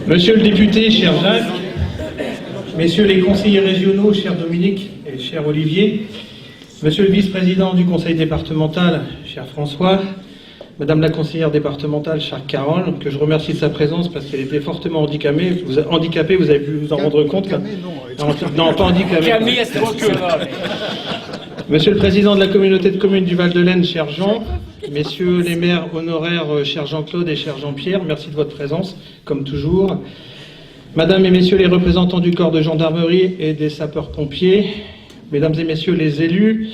Monsieur le député, cher Jacques, messieurs les conseillers régionaux, cher Dominique et cher Olivier, monsieur le vice-président du conseil départemental, cher François, madame la conseillère départementale, chère Carole, que je remercie de sa présence parce qu'elle était fortement handicapée, vous avez pu vous en rendre compte. Non, pas handicapée. Camille, c'est trop que Monsieur le président de la communauté de communes du Val-de-Laine, cher Jean, messieurs les maires honoraires, cher Jean-Claude et cher Jean-Pierre, merci de votre présence, comme toujours. Madame et messieurs les représentants du corps de gendarmerie et des sapeurs-pompiers, mesdames et messieurs les élus,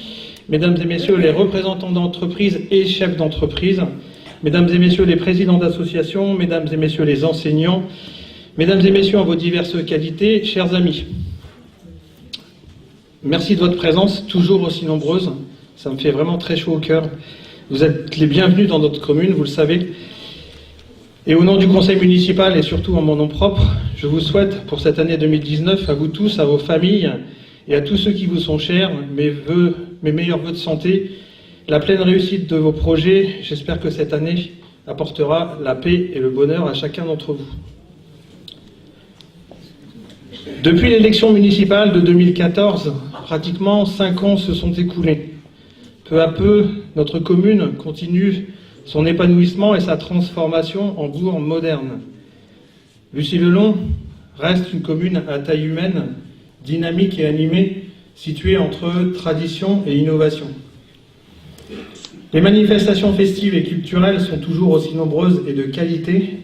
mesdames et messieurs les représentants d'entreprises et chefs d'entreprise, mesdames et messieurs les présidents d'associations, mesdames et messieurs les enseignants, mesdames et messieurs en vos diverses qualités, chers amis. Merci de votre présence, toujours aussi nombreuse. Ça me fait vraiment très chaud au cœur. Vous êtes les bienvenus dans notre commune, vous le savez. Et au nom du conseil municipal et surtout en mon nom propre, je vous souhaite pour cette année 2019, à vous tous, à vos familles et à tous ceux qui vous sont chers, mes meilleurs vœux de santé, la pleine réussite de vos projets. J'espère que cette année apportera la paix et le bonheur à chacun d'entre vous. Depuis l'élection municipale de 2014, pratiquement 5 ans se sont écoulés. Peu à peu, notre commune continue son épanouissement et sa transformation en bourg moderne. Bussy-le-Long reste une commune à taille humaine, dynamique et animée, située entre tradition et innovation. Les manifestations festives et culturelles sont toujours aussi nombreuses et de qualité.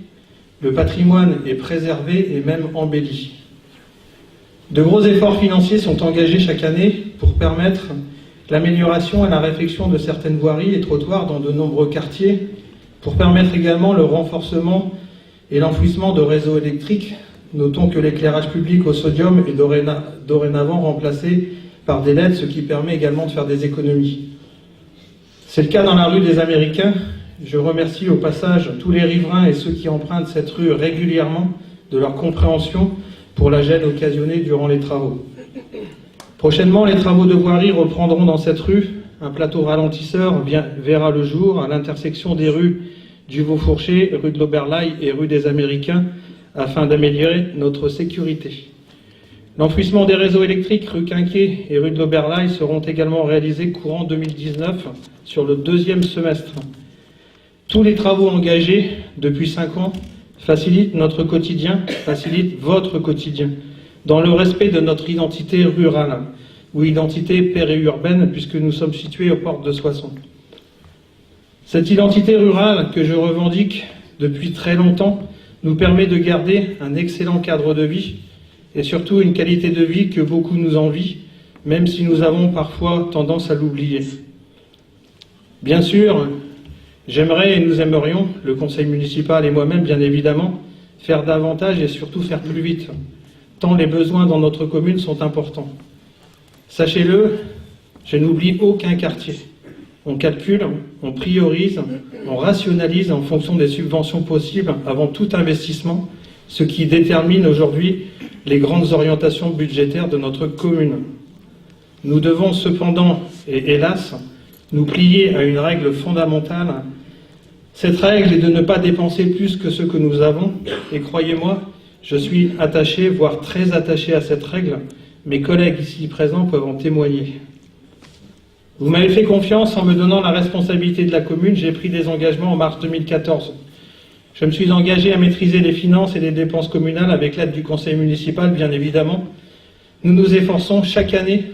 Le patrimoine est préservé et même embelli. De gros efforts financiers sont engagés chaque année pour permettre l'amélioration et la réfection de certaines voiries et trottoirs dans de nombreux quartiers, pour permettre également le renforcement et l'enfouissement de réseaux électriques. Notons que l'éclairage public au sodium est dorénavant remplacé par des LED, ce qui permet également de faire des économies. C'est le cas dans la rue des Américains. Je remercie au passage tous les riverains et ceux qui empruntent cette rue régulièrement de leur compréhension pour la gêne occasionnée durant les travaux. Prochainement, les travaux de voirie reprendront dans cette rue. Un plateau ralentisseur verra le jour à l'intersection des rues du Vaux-Fourché, rue de l'Oberlaï et rue des Américains, afin d'améliorer notre sécurité. L'enfouissement des réseaux électriques rue Quinquet et rue de l'Oberlaï seront également réalisés courant 2019 sur le 2e semestre. Tous les travaux engagés depuis 5 ans facilitent notre quotidien, facilitent votre quotidien, dans le respect de notre identité rurale, ou identité périurbaine, puisque nous sommes situés aux portes de Soissons. Cette identité rurale que je revendique depuis très longtemps nous permet de garder un excellent cadre de vie et surtout une qualité de vie que beaucoup nous envient, même si nous avons parfois tendance à l'oublier. Bien sûr, j'aimerais et nous aimerions, le conseil municipal et moi-même bien évidemment, faire davantage et surtout faire plus vite, tant les besoins dans notre commune sont importants. Sachez-le, je n'oublie aucun quartier. On calcule, on priorise, on rationalise en fonction des subventions possibles avant tout investissement, ce qui détermine aujourd'hui les grandes orientations budgétaires de notre commune. Nous devons cependant, et hélas, nous plier à une règle fondamentale. Cette règle est de ne pas dépenser plus que ce que nous avons, et croyez-moi, je suis attaché, voire très attaché à cette règle. Mes collègues ici présents peuvent en témoigner. Vous m'avez fait confiance en me donnant la responsabilité de la commune. J'ai pris des engagements en mars 2014. Je me suis engagé à maîtriser les finances et les dépenses communales avec l'aide du conseil municipal, bien évidemment. Nous nous efforçons chaque année,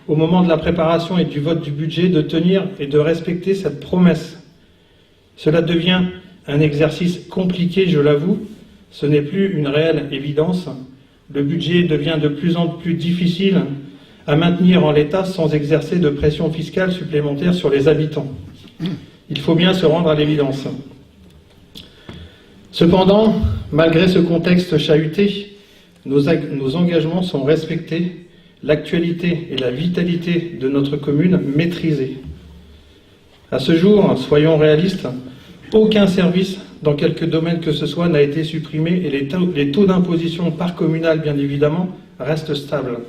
au moment de la préparation et du vote du budget, de tenir et de respecter cette promesse. Cela devient un exercice compliqué, je l'avoue. Ce n'est plus une réelle évidence. Le budget devient de plus en plus difficile à maintenir en l'état sans exercer de pression fiscale supplémentaire sur les habitants. Il faut bien se rendre à l'évidence. Cependant, malgré ce contexte chahuté, nos engagements sont respectés, l'actualité et la vitalité de notre commune maîtrisées. À ce jour, soyons réalistes, aucun service dans quelque domaine que ce soit n'a été supprimé et les taux d'imposition par communal, bien évidemment, restent stables.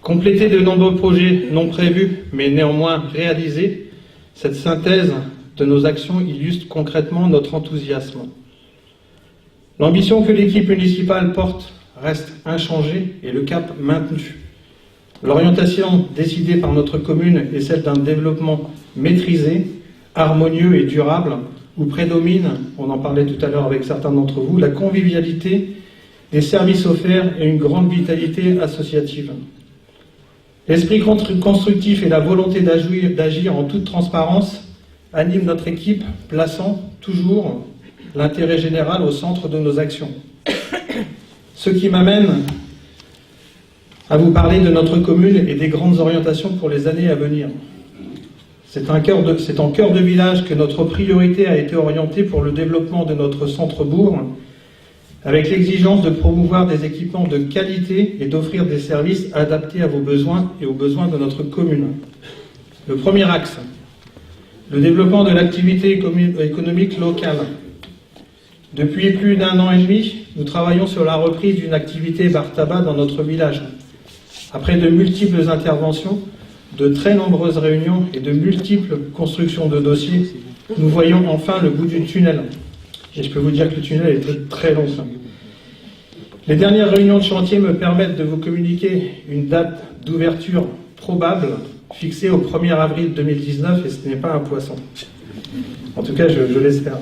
Compléter de nombreux projets non prévus, mais néanmoins réalisés, cette synthèse de nos actions illustre concrètement notre enthousiasme. L'ambition que l'équipe municipale porte reste inchangée et le cap maintenu. L'orientation décidée par notre commune est celle d'un développement maîtrisé, harmonieux et durable, où prédomine, on en parlait tout à l'heure avec certains d'entre vous, la convivialité, des services offerts et une grande vitalité associative. L'esprit constructif et la volonté d'agir en toute transparence animent notre équipe, plaçant toujours l'intérêt général au centre de nos actions. Ce qui m'amène à vous parler de notre commune et des grandes orientations pour les années à venir. C'est en cœur de village que notre priorité a été orientée pour le développement de notre centre-bourg, avec l'exigence de promouvoir des équipements de qualité et d'offrir des services adaptés à vos besoins et aux besoins de notre commune. Le premier axe, le développement de l'activité économique locale. Depuis plus d'1 an et demi, nous travaillons sur la reprise d'une activité bar-tabac dans notre village. Après de multiples interventions, de très nombreuses réunions et de multiples constructions de dossiers, nous voyons enfin le bout du tunnel. Et je peux vous dire que le tunnel est très long. Les dernières réunions de chantier me permettent de vous communiquer une date d'ouverture probable, fixée au 1er avril 2019, et ce n'est pas un poisson. En tout cas, je l'espère.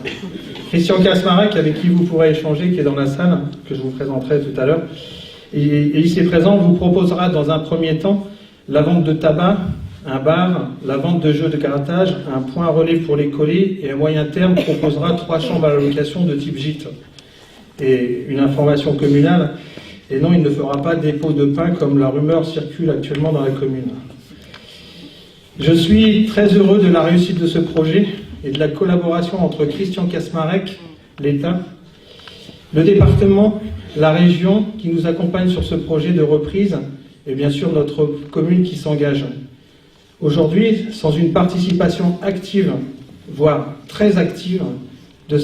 Christian Kasmarek, avec qui vous pourrez échanger, qui est dans la salle, que je vous présenterai tout à l'heure, et ici présent, vous proposera dans un premier temps la vente de tabac, un bar, la vente de jeux de grattage, un point relais pour les colis, et à moyen terme proposera 3 chambres à location de type gîte. Et une information communale, et non, il ne fera pas dépôt de pain comme la rumeur circule actuellement dans la commune. Je suis très heureux de la réussite de ce projet et de la collaboration entre Christian Kasmarek, l'État, le département, la région qui nous accompagne sur ce projet de reprise et bien sûr notre commune qui s'engage. Aujourd'hui, sans une participation active, voire très active, de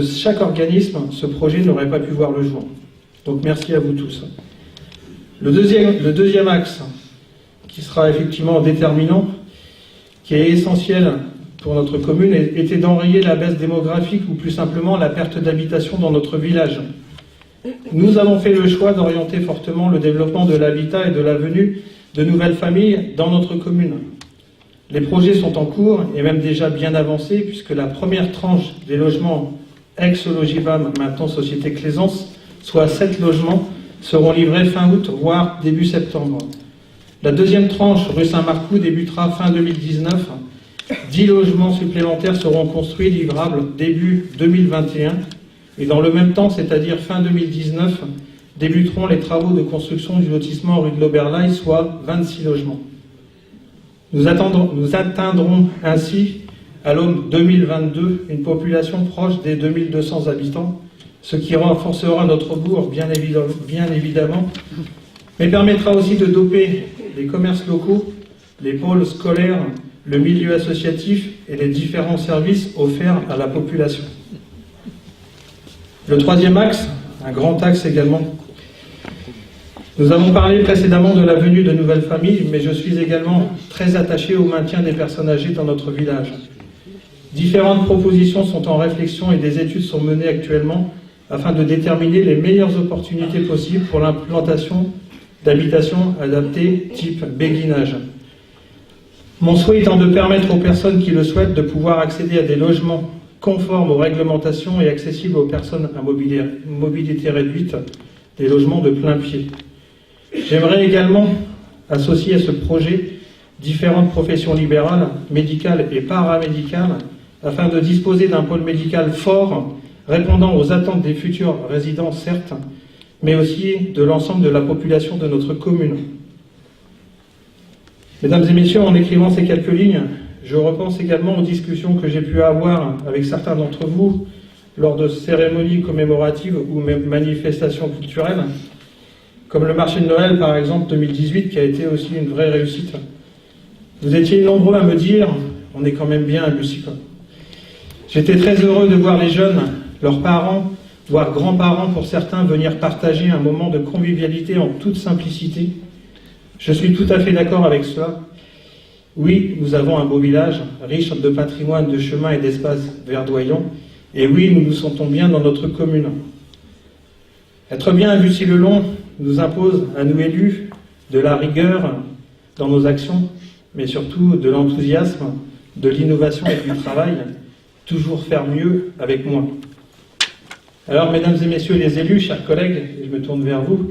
chaque organisme, ce projet n'aurait pas pu voir le jour. Donc merci à vous tous. Le deuxième axe, qui sera effectivement déterminant, qui est essentiel pour notre commune, était d'enrayer la baisse démographique ou plus simplement la perte d'habitation dans notre village. Nous avons fait le choix d'orienter fortement le développement de l'habitat et de la venue de nouvelles familles dans notre commune. Les projets sont en cours et même déjà bien avancés puisque la première tranche des logements ex-Logivam, maintenant Société Claisance, soit 7 logements, seront livrés fin août, voire début septembre. La deuxième tranche, rue Saint-Marcoux, débutera fin 2019. 10 logements supplémentaires seront construits, livrables début 2021. Et dans le même temps, c'est-à-dire fin 2019, débuteront les travaux de construction du lotissement rue de l'Oberlaï, soit 26 logements. Nous atteindrons ainsi, à l'aube 2022, une population proche des 2200 habitants, ce qui renforcera notre bourg, bien évidemment, mais permettra aussi de doper les commerces locaux, les pôles scolaires, le milieu associatif et les différents services offerts à la population. Le troisième axe, un grand axe également. Nous avons parlé précédemment de la venue de nouvelles familles, mais je suis également très attaché au maintien des personnes âgées dans notre village. Différentes propositions sont en réflexion et des études sont menées actuellement afin de déterminer les meilleures opportunités possibles pour l'implantation d'habitations adaptées type béguinage. Mon souhait étant de permettre aux personnes qui le souhaitent de pouvoir accéder à des logements conformes aux réglementations et accessibles aux personnes à mobilité réduite, des logements de plein pied. J'aimerais également associer à ce projet différentes professions libérales, médicales et paramédicales, afin de disposer d'un pôle médical fort, répondant aux attentes des futurs résidents, certes, mais aussi de l'ensemble de la population de notre commune. Mesdames et messieurs, en écrivant ces quelques lignes, je repense également aux discussions que j'ai pu avoir avec certains d'entre vous lors de cérémonies commémoratives ou même manifestations culturelles, comme le marché de Noël, par exemple, 2018, qui a été aussi une vraie réussite. Vous étiez nombreux à me dire « on est quand même bien à Bussy ». J'étais très heureux de voir les jeunes, leurs parents, voire grands-parents pour certains, venir partager un moment de convivialité en toute simplicité. Je suis tout à fait d'accord avec cela. Oui, nous avons un beau village, riche de patrimoine, de chemins et d'espaces verdoyants. Et oui, nous nous sentons bien dans notre commune. Être bien à Bussy-le-Long nous impose, à nous élus, de la rigueur dans nos actions, mais surtout de l'enthousiasme, de l'innovation et du travail, toujours faire mieux avec moins. Alors, mesdames et messieurs les élus, chers collègues, je me tourne vers vous,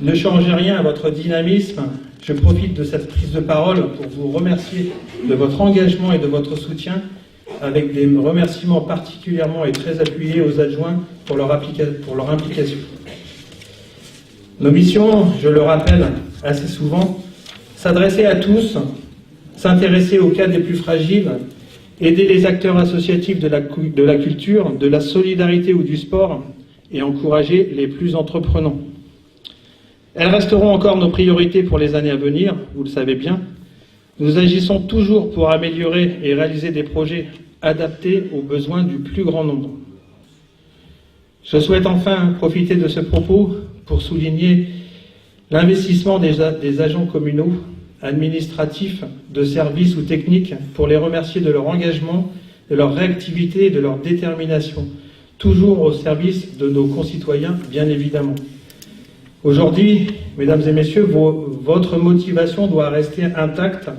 ne changez rien à votre dynamisme. Je profite de cette prise de parole pour vous remercier de votre engagement et de votre soutien, avec des remerciements particulièrement et très appuyés aux adjoints pour leur implication. Nos missions, je le rappelle assez souvent, s'adresser à tous, s'intéresser aux cas des plus fragiles, aider les acteurs associatifs de la culture, de la solidarité ou du sport et encourager les plus entreprenants. Elles resteront encore nos priorités pour les années à venir, vous le savez bien. Nous agissons toujours pour améliorer et réaliser des projets adaptés aux besoins du plus grand nombre. Je souhaite enfin profiter de ce propos pour souligner l'investissement des agents communaux, administratifs, de services ou techniques, pour les remercier de leur engagement, de leur réactivité et de leur détermination, toujours au service de nos concitoyens, bien évidemment. Aujourd'hui, mesdames et messieurs, votre motivation doit rester intacte,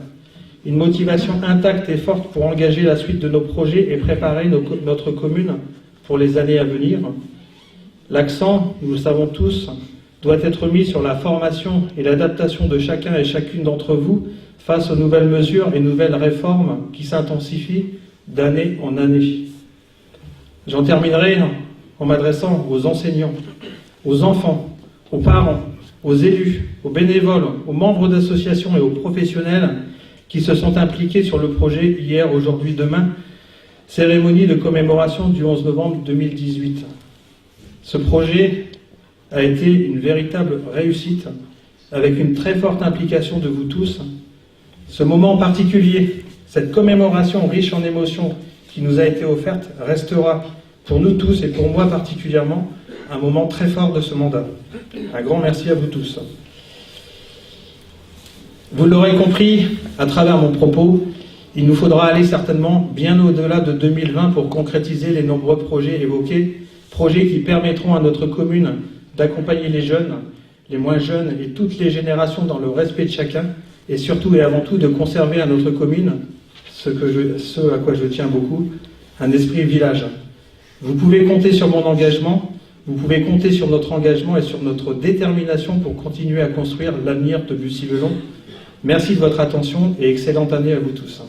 une motivation intacte et forte pour engager la suite de nos projets et préparer notre commune pour les années à venir. L'accent, nous le savons tous, doit être mis sur la formation et l'adaptation de chacun et chacune d'entre vous face aux nouvelles mesures et nouvelles réformes qui s'intensifient d'année en année. J'en terminerai en m'adressant aux enseignants, aux enfants, aux parents, aux élus, aux bénévoles, aux membres d'associations et aux professionnels qui se sont impliqués sur le projet hier, aujourd'hui, demain, cérémonie de commémoration du 11 novembre 2018. Ce projet a été une véritable réussite, avec une très forte implication de vous tous. Ce moment particulier, cette commémoration riche en émotions qui nous a été offerte, restera pour nous tous et pour moi particulièrement un moment très fort de ce mandat. Un grand merci à vous tous. Vous l'aurez compris à travers mon propos, il nous faudra aller certainement bien au-delà de 2020 pour concrétiser les nombreux projets évoqués, projets qui permettront à notre commune d'accompagner les jeunes, les moins jeunes et toutes les générations dans le respect de chacun, et surtout et avant tout de conserver à notre commune, ce à quoi je tiens beaucoup, un esprit village. Vous pouvez compter sur mon engagement, vous pouvez compter sur notre engagement et sur notre détermination pour continuer à construire l'avenir de Bussy-le-Long. Merci de votre attention et excellente année à vous tous.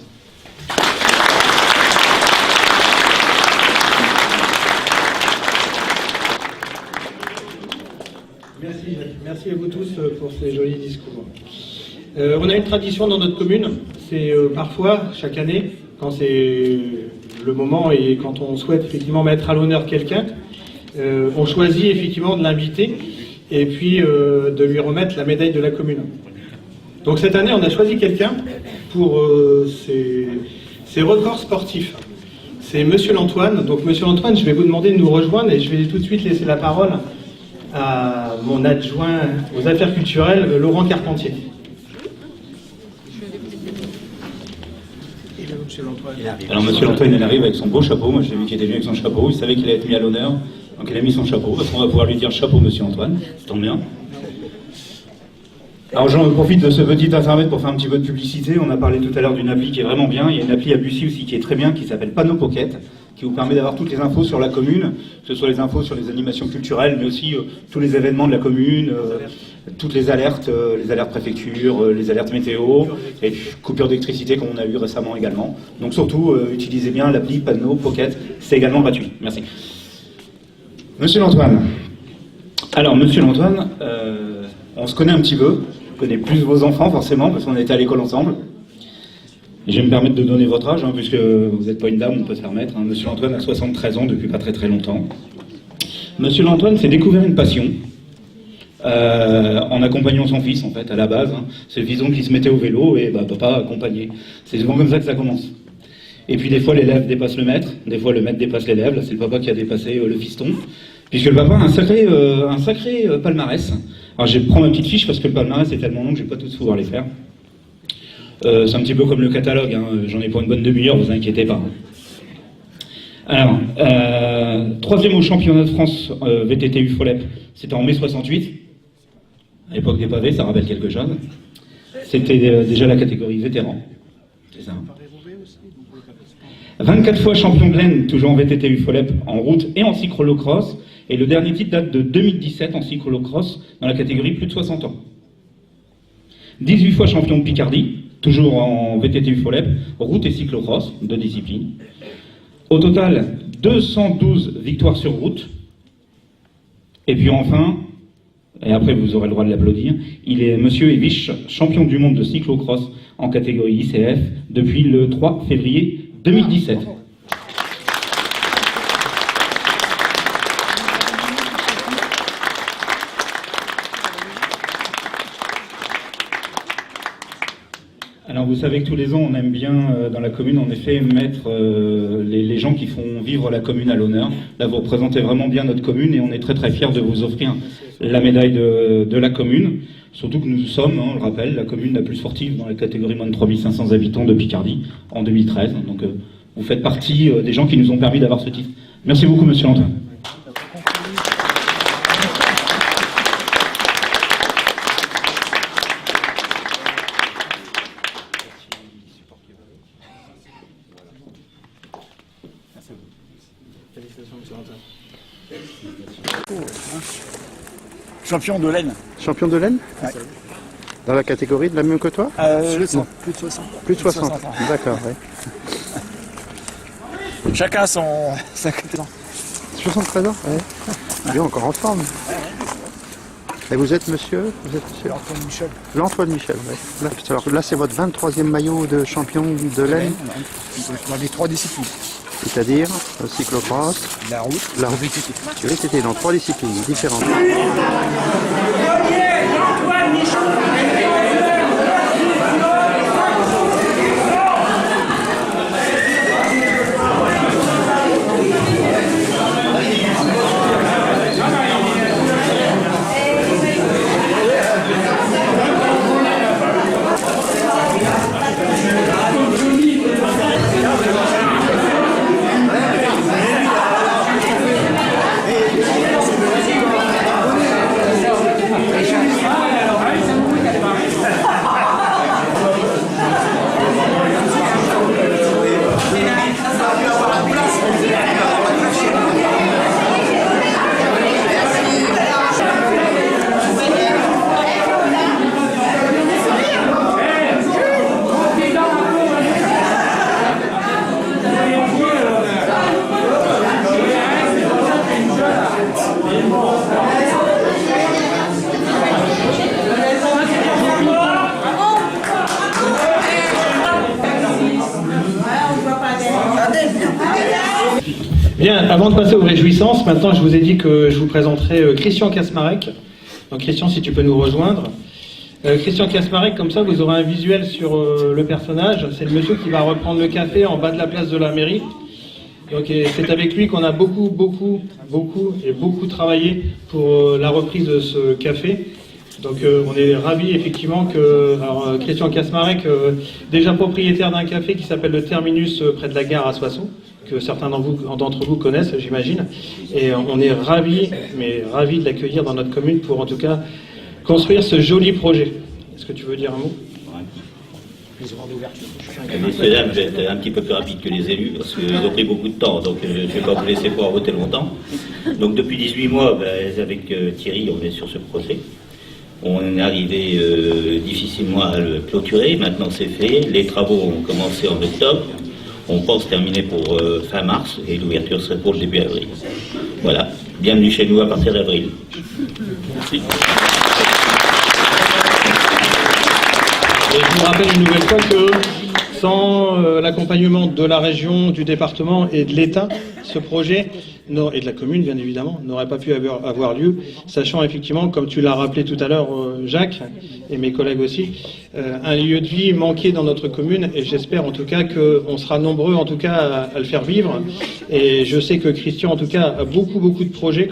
Merci à vous tous pour ces jolis discours. On a une tradition dans notre commune, c'est parfois, chaque année, quand c'est le moment et quand on souhaite effectivement mettre à l'honneur quelqu'un, on choisit effectivement de l'inviter et puis de lui remettre la médaille de la commune. Donc cette année, on a choisi quelqu'un pour ses records sportifs. C'est Monsieur L'Antoine. Donc Monsieur L'Antoine, je vais vous demander de nous rejoindre et je vais tout de suite laisser la parole à mon adjoint aux affaires culturelles, Laurent Carpentier. Alors Monsieur L'Antoine, il arrive avec son beau chapeau. Moi j'ai vu qu'il était venu avec son chapeau. Il savait qu'il allait être mis à l'honneur. Donc il a mis son chapeau. Parce qu'on va pouvoir lui dire chapeau Monsieur Antoine. Ça tombe bien. Alors j'en profite de ce petit intermède pour faire un petit peu de publicité. On a parlé tout à l'heure d'une appli qui est vraiment bien. Il y a une appli à Bussy aussi qui est très bien, qui s'appelle Panneau Pocket, qui vous permet d'avoir toutes les infos sur la commune, que ce soit les infos sur les animations culturelles, mais aussi tous les événements de la commune, toutes les alertes préfecture, les alertes météo, et coupure d'électricité comme on a eu récemment également. Donc surtout, utilisez bien l'appli Panneau Pocket, c'est également gratuit. Merci. Monsieur L'Antoine. Alors Monsieur L'Antoine, on se connaît un petit peu. Je connais plus vos enfants forcément, parce qu'on était à l'école ensemble. Et je vais me permettre de donner votre âge, puisque vous n'êtes pas une dame, on peut se permettre. Monsieur L'Antoine a 73 ans depuis pas très très longtemps. Monsieur L'Antoine s'est découvert une passion en accompagnant son fils, en fait, à la base. C'est le fison qui se mettait au vélo et papa accompagnait. C'est souvent comme ça que ça commence. Et puis des fois l'élève dépasse le maître, des fois le maître dépasse l'élève. Là c'est le papa qui a dépassé le fiston. Puisque le papa a un sacré palmarès. Alors je prends ma petite fiche parce que le palmarès est tellement long que je ne vais pas tous pouvoir les faire. C'est un petit peu comme le catalogue, j'en ai pour une bonne demi-heure, vous inquiétez pas. Alors, troisième au championnat de France VTT UFOLEP, c'était en mai 68. À l'époque des pavés, ça rappelle quelque chose. C'était déjà la catégorie vétéran. C'est ça. 24 fois champion de l'Aisne, toujours en VTT UFOLEP, en route et en cyclocross. Et le dernier titre date de 2017 en cyclocross, dans la catégorie plus de 60 ans. 18 fois champion de Picardie, toujours en VTT UFOLEP, route et cyclocross, 2 disciplines. Au total, 212 victoires sur route. Et puis enfin, et après vous aurez le droit de l'applaudir, il est monsieur et vice champion du monde de cyclocross en catégorie ICF depuis le 3 février 2017. Alors vous savez que tous les ans, on aime bien dans la commune, en effet, mettre les gens qui font vivre la commune à l'honneur. Là, vous représentez vraiment bien notre commune et on est très très fiers de vous offrir la médaille de la commune. Surtout que nous sommes, on le rappelle, la commune la plus sportive dans la catégorie moins de 3500 habitants de Picardie en 2013. Donc vous faites partie des gens qui nous ont permis d'avoir ce titre. Merci beaucoup, monsieur Lantin. Champion de l'Aisne. Champion de l'Aisne? Ouais. Dans la catégorie de la même que toi? Non, plus de 60. Plus de 60. D'accord, oui. Chacun sa catégorie. 73 ans? Oui. Il est encore en forme. Et vous êtes monsieur? Vous êtes monsieur Antoine Michel. L'Antoine Michel, oui. Alors là, c'est votre 23e maillot de champion de l'Aisne? Dans les 3 disciplines. C'est-à-dire le cyclocross, La route, la VTT. Tu VTT dans 3 disciplines différentes. Bien, avant de passer aux réjouissances, maintenant je vous ai dit que je vous présenterai Christian Kasmarek. Donc Christian, si tu peux nous rejoindre. Christian Kasmarek, comme ça vous aurez un visuel sur le personnage. C'est le monsieur qui va reprendre le café en bas de la place de la mairie. Donc c'est avec lui qu'on a beaucoup travaillé pour la reprise de ce café. Donc on est ravis effectivement que Christian Kasmarek, déjà propriétaire d'un café qui s'appelle le Terminus près de la gare à Soissons, que certains d'entre vous connaissent, j'imagine. Et on est ravis de l'accueillir dans notre commune pour en tout cas construire ce joli projet. Est-ce que tu veux dire un mot? Messieurs, dames, je vais être un petit peu plus rapide que les élus parce qu'ils ont pris beaucoup de temps, donc je ne vais pas vous laisser pouvoir voter longtemps. Donc depuis 18 mois, avec Thierry, on est sur ce projet. On est arrivé difficilement à le clôturer, maintenant c'est fait, les travaux ont commencé en octobre, on pense terminer pour fin mars et l'ouverture serait pour le début avril. Voilà, bienvenue chez nous à partir d'avril. Merci. Et je vous rappelle une nouvelle fois que sans l'accompagnement de la région, du département et de l'État, ce projet, et de la commune bien évidemment, n'aurait pas pu avoir lieu, sachant effectivement, comme tu l'as rappelé tout à l'heure Jacques, et mes collègues aussi, un lieu de vie manqué dans notre commune, et j'espère en tout cas qu'on sera nombreux en tout cas à le faire vivre, et je sais que Christian en tout cas a beaucoup de projets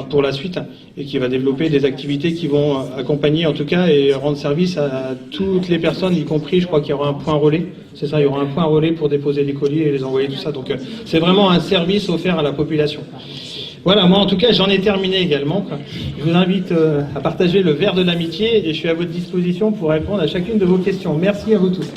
pour la suite, et qui va développer des activités qui vont accompagner en tout cas et rendre service à toutes les personnes, y compris je crois qu'il y aura un point relais C'est ça, il y aura un point relais pour déposer les colis et les envoyer, tout ça. Donc c'est vraiment un service offert à la population. Voilà, moi en tout cas j'en ai terminé également. Je vous invite à partager le verre de l'amitié et je suis à votre disposition pour répondre à chacune de vos questions. Merci à vous tous.